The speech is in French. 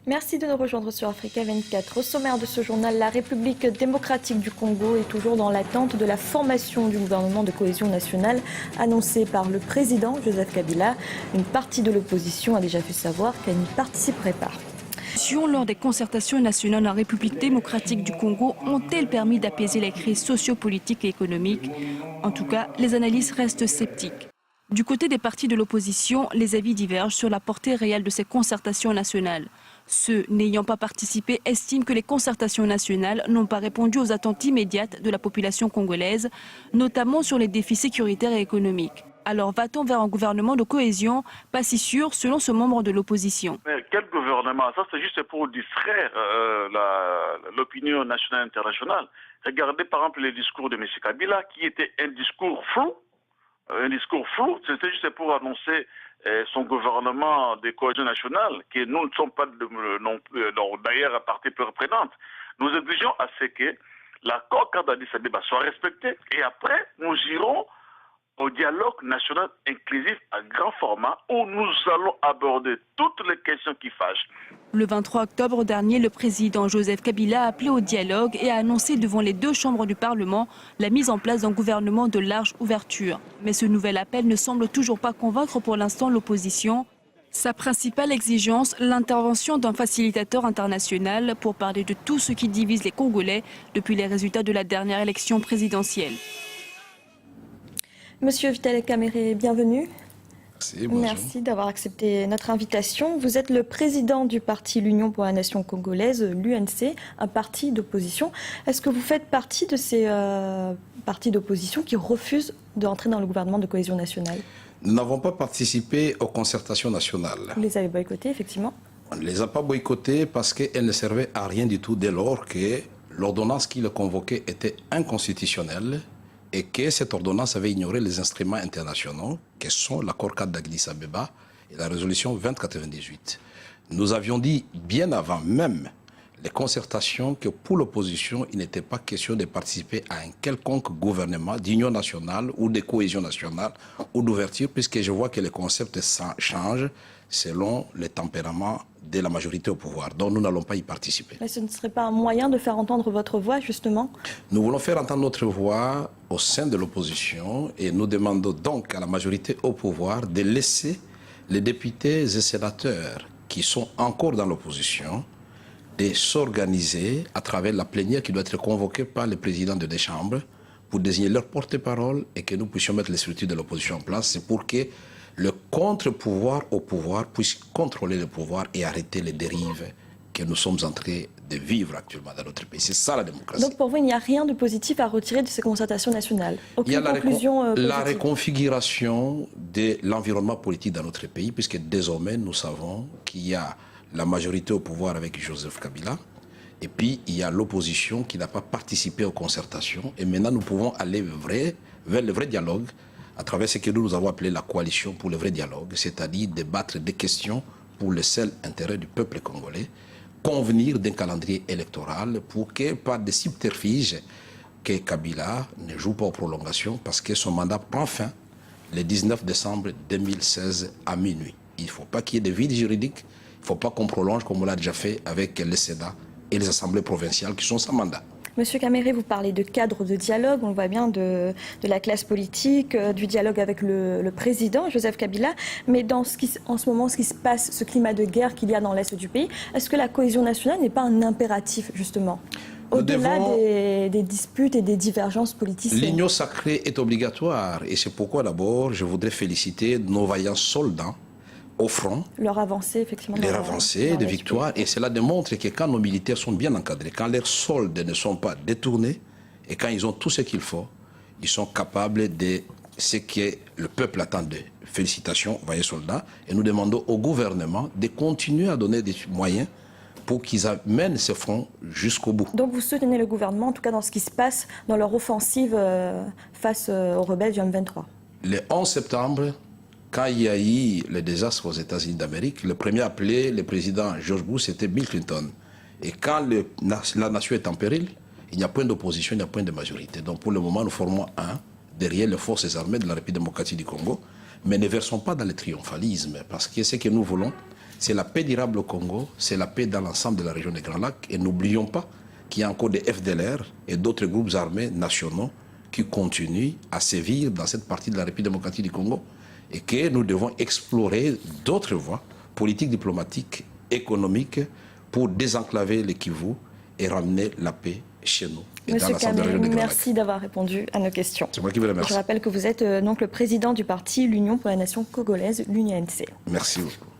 Merci de nous rejoindre sur Africa 24. Au sommaire de ce journal, la République démocratique du Congo est toujours dans l'attente de la formation du gouvernement de cohésion nationale annoncé par le président Joseph Kabila. Une partie de l'opposition a déjà fait savoir qu'elle n'y participerait pas. Lors des concertations nationales en République démocratique du Congo ont-elles permis d'apaiser les crises sociopolitiques et économiques? En tout cas, les analystes restent sceptiques. Du côté des partis de l'opposition, les avis divergent sur la portée réelle de ces concertations nationales. Ceux n'ayant pas participé estiment que les concertations nationales n'ont pas répondu aux attentes immédiates de la population congolaise, notamment sur les défis sécuritaires et économiques. Alors va-t-on vers un gouvernement de cohésion? Pas si sûr selon ce membre de l'opposition. Mais quel gouvernement? Ça c'est juste pour distraire l'opinion nationale et internationale. Regardez par exemple les discours de M. Kabila qui était un discours flou. C'était juste pour annoncer son gouvernement de cohésion nationale, que nous ne sommes pas d'ailleurs à partie peu reprenante. Nous exigeons à ce que l'accord cadre d'Addis Abeba soit respecté et après nous irons au dialogue national inclusif à grand format où nous allons aborder toutes les questions qui fâchent. Le 23 octobre dernier, le président Joseph Kabila a appelé au dialogue et a annoncé devant les deux chambres du Parlement la mise en place d'un gouvernement de large ouverture. Mais ce nouvel appel ne semble toujours pas convaincre pour l'instant l'opposition. Sa principale exigence, l'intervention d'un facilitateur international pour parler de tout ce qui divise les Congolais depuis les résultats de la dernière élection présidentielle. Monsieur Vital Kamerhe, bienvenue. Merci d'avoir accepté notre invitation. Vous êtes le président du parti L'Union pour la Nation congolaise, l'UNC, un parti d'opposition. Est-ce que vous faites partie de ces partis d'opposition qui refusent d'entrer dans le gouvernement de cohésion nationale? Nous n'avons pas participé aux concertations nationales. Vous les avez boycottées, effectivement? On ne les a pas boycottées parce qu'elles ne servaient à rien du tout dès lors que l'ordonnance qui le convoquait était inconstitutionnelle et que cette ordonnance avait ignoré les instruments internationaux, que sont l'accord cadre d'Addis Abeba et la résolution 2098. Nous avions dit bien avant même les concertations que pour l'opposition, il n'était pas question de participer à un quelconque gouvernement d'union nationale ou de cohésion nationale ou d'ouverture, puisque je vois que les concepts changent selon le tempérament de la majorité au pouvoir. Donc nous n'allons pas y participer. Mais ce ne serait pas un moyen de faire entendre votre voix, justement? Nous voulons faire entendre notre voix au sein de l'opposition et nous demandons donc à la majorité au pouvoir de laisser les députés et sénateurs qui sont encore dans l'opposition de s'organiser à travers la plénière qui doit être convoquée par le président de deux chambres pour désigner leur porte-parole et que nous puissions mettre les structures de l'opposition en place. C'est pour que le contre-pouvoir au pouvoir puisse contrôler le pouvoir et arrêter les dérives que nous sommes en train de vivre actuellement dans notre pays. C'est ça la démocratie. Donc pour vous, il n'y a rien de positif à retirer de ces concertations nationales? Il y a conclusion la reconfiguration de l'environnement politique dans notre pays, puisque désormais nous savons qu'il y a la majorité au pouvoir avec Joseph Kabila, et puis il y a l'opposition qui n'a pas participé aux concertations, et maintenant nous pouvons aller vers le vrai dialogue, à travers ce que nous avons appelé la coalition pour le vrai dialogue, c'est-à-dire débattre des questions pour le seul intérêt du peuple congolais, convenir d'un calendrier électoral pour que, par des subterfuges, que Kabila ne joue pas aux prolongations parce que son mandat prend fin le 19 décembre 2016 à minuit. Il ne faut pas qu'il y ait de vide juridique, il ne faut pas qu'on prolonge comme on l'a déjà fait avec le Sénat et les assemblées provinciales qui sont sans mandat. Monsieur Kamerhe, vous parlez de cadre de dialogue, on le voit bien, de la classe politique, du dialogue avec le président Joseph Kabila. Mais en ce moment, ce qui se passe, ce climat de guerre qu'il y a dans l'Est du pays, est-ce que la cohésion nationale n'est pas un impératif, justement, au-delà des disputes et des divergences politiciennes? L'union sacrée est obligatoire et c'est pourquoi d'abord je voudrais féliciter nos vaillants soldats au front, leur avancée, effectivement. Leur avancée de victoire, et cela démontre que quand nos militaires sont bien encadrés, quand leurs soldes ne sont pas détournés, et quand ils ont tout ce qu'il faut, ils sont capables de ce que le peuple attend d'eux. Félicitations, vaillants soldats, et nous demandons au gouvernement de continuer à donner des moyens pour qu'ils amènent ce front jusqu'au bout. Donc vous soutenez le gouvernement, en tout cas dans ce qui se passe dans leur offensive face aux rebelles du M23? Le 11 septembre, quand il y a eu le désastre aux États-Unis d'Amérique, le premier appelé, le président George Bush, c'était Bill Clinton. Et quand la nation est en péril, il n'y a point d'opposition, il n'y a point de majorité. Donc pour le moment, nous formons un derrière les forces armées de la République démocratique du Congo, mais ne versons pas dans le triomphalisme, parce que ce que nous voulons, c'est la paix durable au Congo, c'est la paix dans l'ensemble de la région des Grands Lacs. Et n'oublions pas qu'il y a encore des FDLR et d'autres groupes armés nationaux qui continuent à sévir dans cette partie de la République démocratique du Congo et que nous devons explorer d'autres voies politiques, diplomatiques, économiques pour désenclaver le Kivu et ramener la paix chez nous. Monsieur Kamel, merci d'avoir répondu à nos questions. C'est moi qui vous remercie. Je rappelle que vous êtes donc le président du parti L'Union pour la Nation congolaise, l'UNNC. Merci beaucoup.